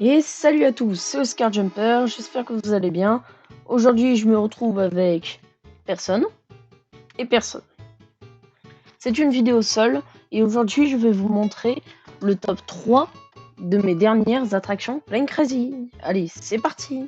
Et salut à tous, c'est Oscar Jumper, j'espère que vous allez bien. Aujourd'hui, je me retrouve avec personne et personne. C'est une vidéo seule et aujourd'hui, je vais vous montrer le top 3 de mes dernières attractions Plane Crazy. Allez, c'est parti.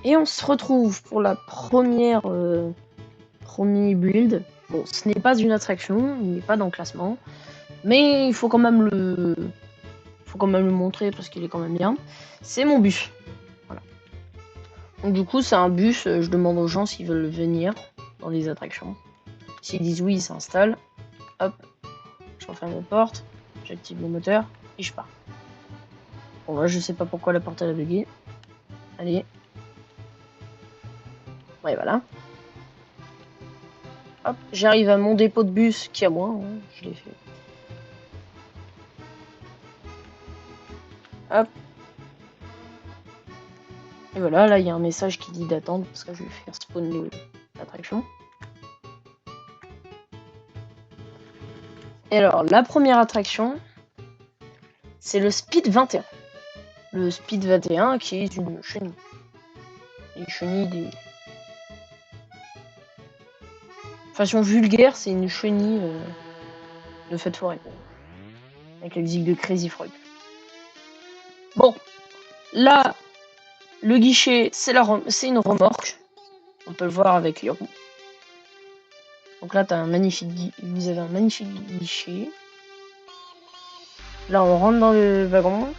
Et on se retrouve pour la premier build. Bon, ce n'est pas une attraction, il n'est pas dans le classement, mais il faut quand même le montrer parce qu'il est quand même bien. C'est mon bus. Voilà. Donc du coup, c'est un bus, je demande aux gens s'ils veulent venir dans les attractions. S'ils disent oui, ils s'installent. Hop, je referme la porte, j'active le moteur et je pars. Bon là, je sais pas pourquoi la porte elle a bugué. Allez. Ouais, voilà. Hop, j'arrive à mon dépôt de bus qui est à moi, hein, je l'ai fait. Hop. Et voilà, là il y a un message qui dit d'attendre parce que je vais faire spawn l'attraction. Et alors, la première attraction, c'est le Speed 21. Le Speed 21 qui est une chenille. Une chenille des... Façon vulgaire, c'est une chenille de fête forêt. Avec la musique de Crazy Frog. Bon, là, le guichet, c'est une remorque. On peut le voir avec les roues. Donc là, vous avez un magnifique guichet. Là, on rentre dans le wagon.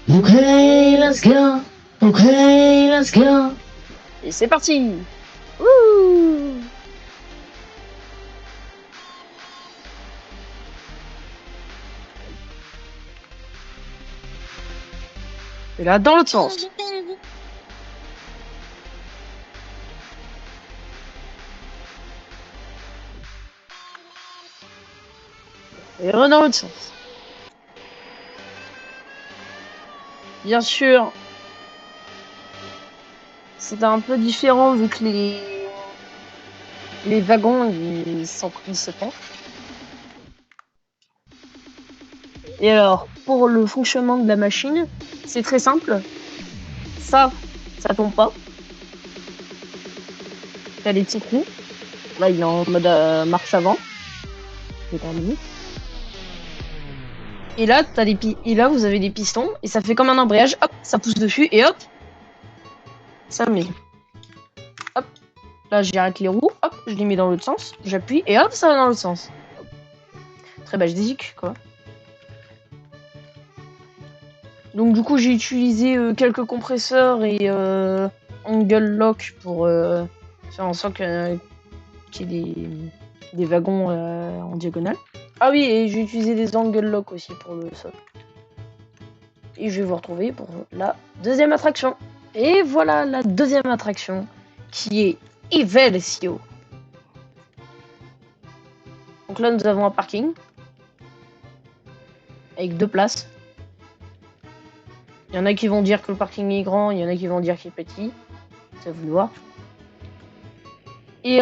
Ok, let's go. Ok, let's go. Et c'est parti. Wouh! Et là, dans l'autre sens. Et dans l'autre sens. Bien sûr, c'est un peu différent vu que les wagons ils se penchent. Et alors, pour le fonctionnement de la machine, c'est très simple. Ça tombe pas. T'as les petits trous. Là, il est en mode marche avant. C'est terminé. Et là, vous avez des pistons et ça fait comme un embrayage. Hop, ça pousse dessus et hop, ça met. Hop, là, j'arrête les roues. Hop, je les mets dans l'autre sens. J'appuie et hop, ça va dans l'autre sens. Très basique, quoi. Donc du coup, j'ai utilisé quelques compresseurs et angle lock pour faire en sorte qu'il y ait des wagons en diagonale. Ah oui, et j'ai utilisé des angle lock aussi pour le sol. Et je vais vous retrouver pour la deuxième attraction. Et voilà la deuxième attraction qui est Evelcio. Donc là, nous avons un parking avec 2 places. Il y en a qui vont dire que le parking est grand, il y en a qui vont dire qu'il est petit. C'est à vous de voir. Et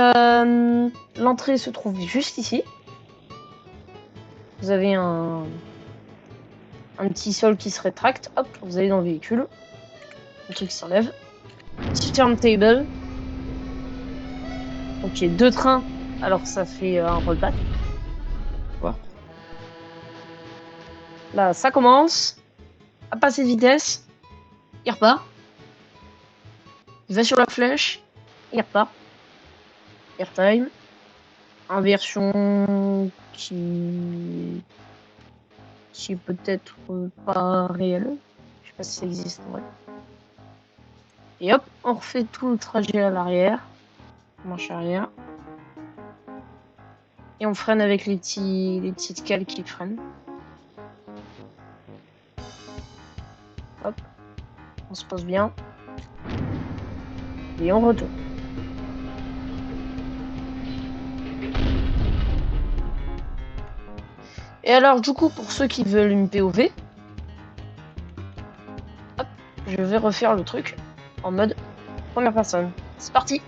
l'entrée se trouve juste ici. Vous avez un petit sol qui se rétracte. Hop, vous allez dans le véhicule. Le truc s'enlève. Petit turntable. Donc il y a 2 trains. Alors ça fait un rollback. Voilà. Là, ça commence. À passer de vitesse. Il repart. Il va sur la flèche. Il repart. Airtime. Inversion qui est peut-être pas réelle. Je sais pas si ça existe en vrai. Et hop, on refait tout le trajet à l'arrière. Marche arrière. Et on freine avec les petites cales qui freinent. Hop. On se pose bien. Et on retourne. Et alors, du coup, pour ceux qui veulent une POV, hop, je vais refaire le truc en mode première personne. C'est parti!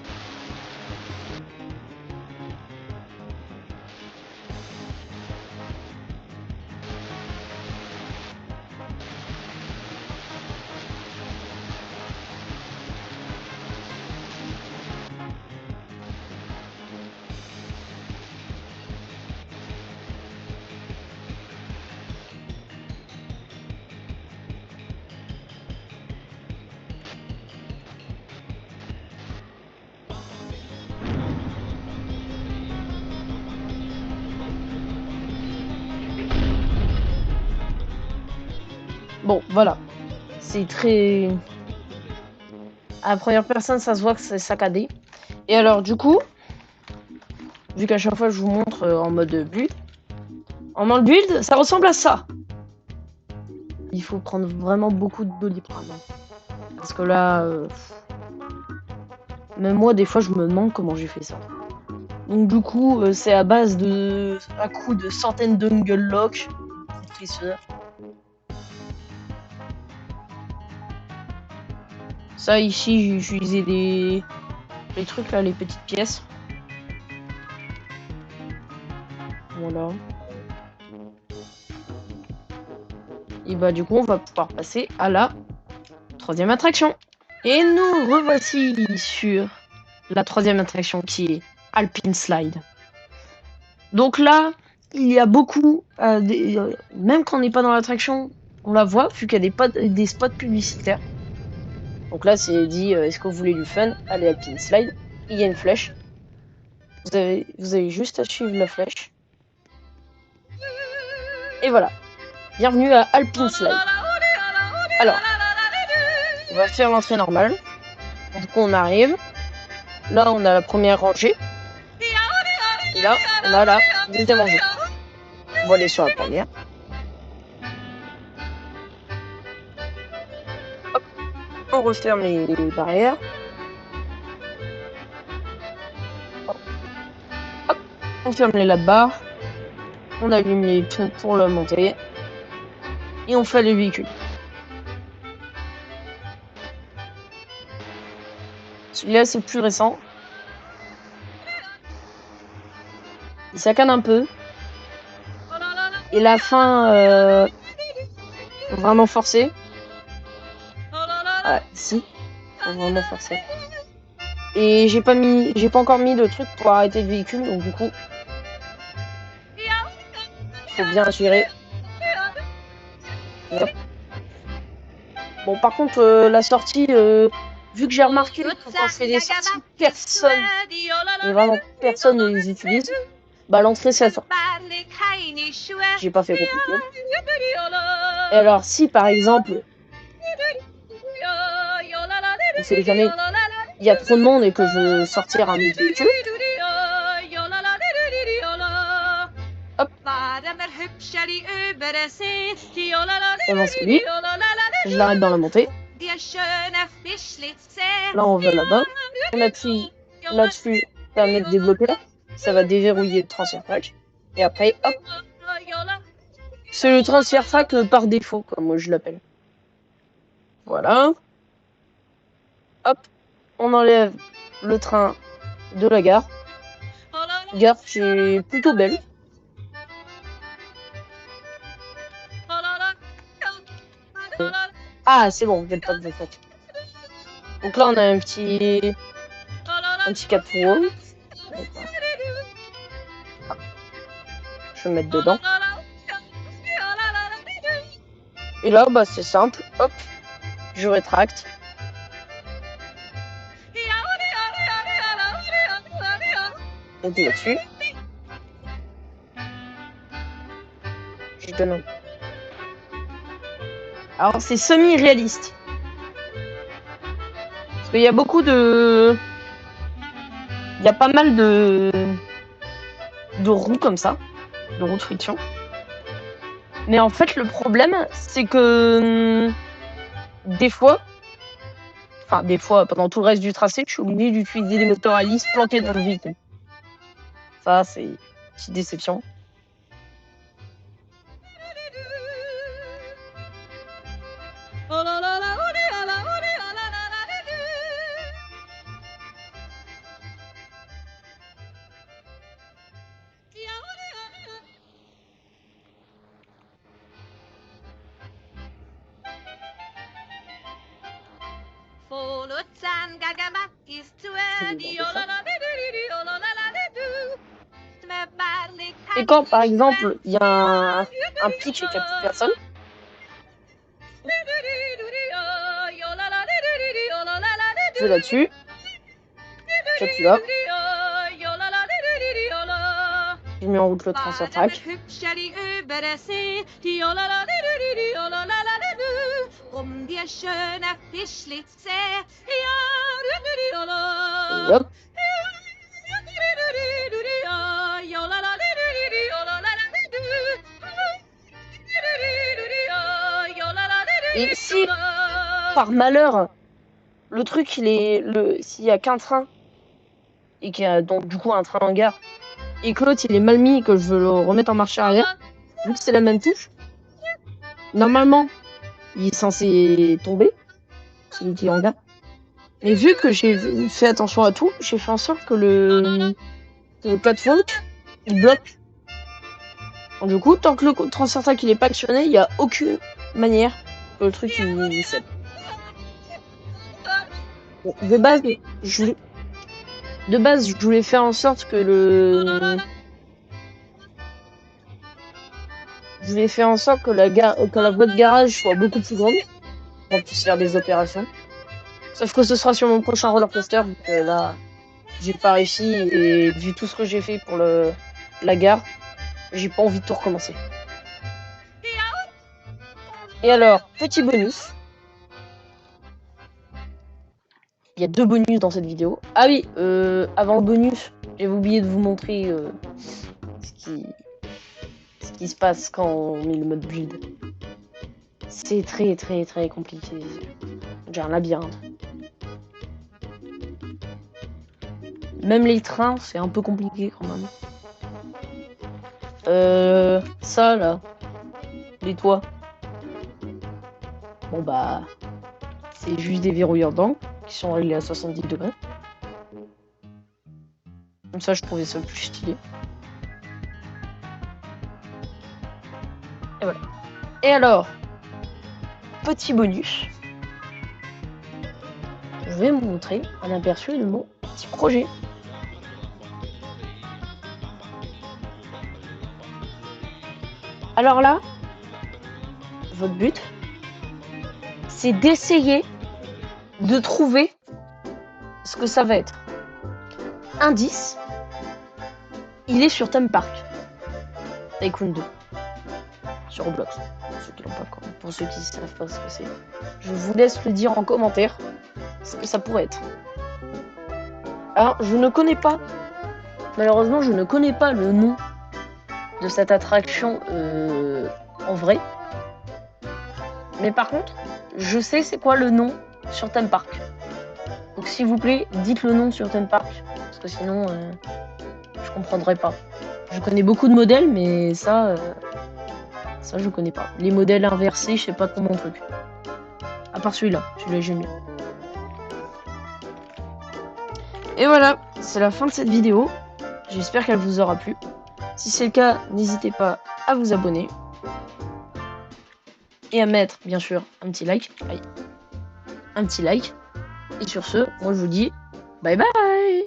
Bon, voilà. C'est très... À la première personne, ça se voit que c'est saccadé. Et alors, du coup, vu qu'à chaque fois, je vous montre en mode build, en mode build, ça ressemble à ça. Il faut prendre vraiment beaucoup de Doliprane. Parce que là, même moi, des fois, je me demande comment j'ai fait ça. Donc, du coup, c'est à base de... à coup de centaines de Lock. C'est triste. Ça, ici, j'ai utilisé les trucs là, les petites pièces. Voilà. Et bah, du coup, on va pouvoir passer à la troisième attraction. Et nous revoici sur la troisième attraction qui est Alpine Slide. Donc là, il y a beaucoup, même quand on n'est pas dans l'attraction, on la voit, vu qu'il y a des spots publicitaires. Donc là, c'est dit, est-ce que vous voulez du fun? Allez, Alpine Slide. Il y a une flèche. Vous avez juste à suivre la flèche. Et voilà. Bienvenue à Alpine Slide. Alors, on va faire l'entrée normale. Du coup, on arrive. Là, on a la première rangée. Et là, on a la deuxième rangée. On va aller sur la première. Hop, on referme les barrières. Hop, on ferme les lave-barres. On allume les pneus pour la montée. Et on fait les véhicules. Celui-là, c'est le plus récent. Il saccade un peu. Et la fin, vraiment forcée. Ah, si. Vraiment forcée. Et j'ai pas encore mis de truc pour arrêter le véhicule, donc du coup, faut bien assurer. Hop. Bon, par contre, la sortie, vu que j'ai remarqué que quand je fais des sorties, mais vraiment personne ne les utilise, bah l'entrée c'est la sortie. J'ai pas fait compliqué. Et alors, si par exemple, on sait jamais, il y a trop de monde et que je veux sortir un autre véhicule, hop, c'est lui, je l'arrête dans la montée. Là, on va là-bas. On appuie là-dessus, ça va mettre débloqué. Ça va déverrouiller le transfert track. Et après, hop. C'est le transfert track par défaut, comme moi je l'appelle. Voilà. Hop. On enlève le train de la gare. Gare qui est plutôt belle. Ah, c'est bon, vous pas de fait. Donc là, on a un petit capot. Je vais mettre dedans. Et là, bah, c'est simple. Hop, je rétracte. On dit là-dessus. Je donne un... Alors, c'est semi-réaliste. Parce qu'il y a beaucoup de... Il y a pas mal de roues comme ça. De roues de friction. Mais en fait, le problème, c'est que... Des fois, pendant tout le reste du tracé, je suis obligée d'utiliser des moteurs à hélice plantés dans le véhicule. Ça, c'est une petite déception. Et quand, par exemple, il y a un pic et qu'il n'y a plus personne, je vais là-dessus, j'appuie là, Je mets en route le transfert track. Hop. Et si, par malheur, le truc, s'il y a qu'un train, et qu'il y a donc du coup un train en gare, et que l'autre il est mal mis et que je veux le remettre en marche arrière, vu que c'est la même touche, normalement, il est censé tomber, celui qui est en gare. Mais vu que j'ai fait attention à tout, j'ai fait en sorte que le catwalk, il bloque. Donc, du coup, tant que le transfert track il est pas actionné, il n'y a aucune manière que le truc il cède. Bon, de base, je voulais faire en sorte que je voulais faire en sorte que la voie de garage soit beaucoup plus grande pour qu'on puisse faire des opérations. Sauf que ce sera sur mon prochain roller coaster, vu que là, j'ai pas réussi et vu tout ce que j'ai fait pour la gare, j'ai pas envie de tout recommencer. Et alors, petit bonus. Il y a 2 bonus dans cette vidéo. Ah oui, avant le bonus, j'ai oublié de vous montrer ce qui se passe quand on met le mode build. C'est très très très compliqué. J'ai un labyrinthe. Même les trains, c'est un peu compliqué quand même. Ça là, les toits. Bon bah, c'est juste des verrouilleurs d'angle qui sont réglés à 70 degrés. Comme ça, je trouvais ça plus stylé. Et voilà. Et alors, petit bonus. Je vais vous montrer un aperçu de mon petit projet. Alors là, votre but, c'est d'essayer de trouver ce que ça va être. Indice, il est sur Theme Park. Tycoon 2. Sur Roblox. Pour ceux qui l'ont pas encore. Pour ceux qui ne savent pas ce que c'est. Je vous laisse le dire en commentaire ce que ça pourrait être. Alors, je ne connais pas. Malheureusement, je ne connais pas le nom de cette attraction en vrai. Mais par contre, je sais c'est quoi le nom sur Theme Park. Donc s'il vous plaît, dites le nom sur Theme Park. Parce que sinon, je comprendrai pas. Je connais beaucoup de modèles, mais ça je connais pas. Les modèles inversés, je sais pas trop mon truc. À part celui-là j'aime bien. Et voilà, c'est la fin de cette vidéo. J'espère qu'elle vous aura plu. Si c'est le cas, n'hésitez pas à vous abonner. Et à mettre, bien sûr, un petit like. Aïe. Un petit like. Et sur ce, moi je vous dis bye bye.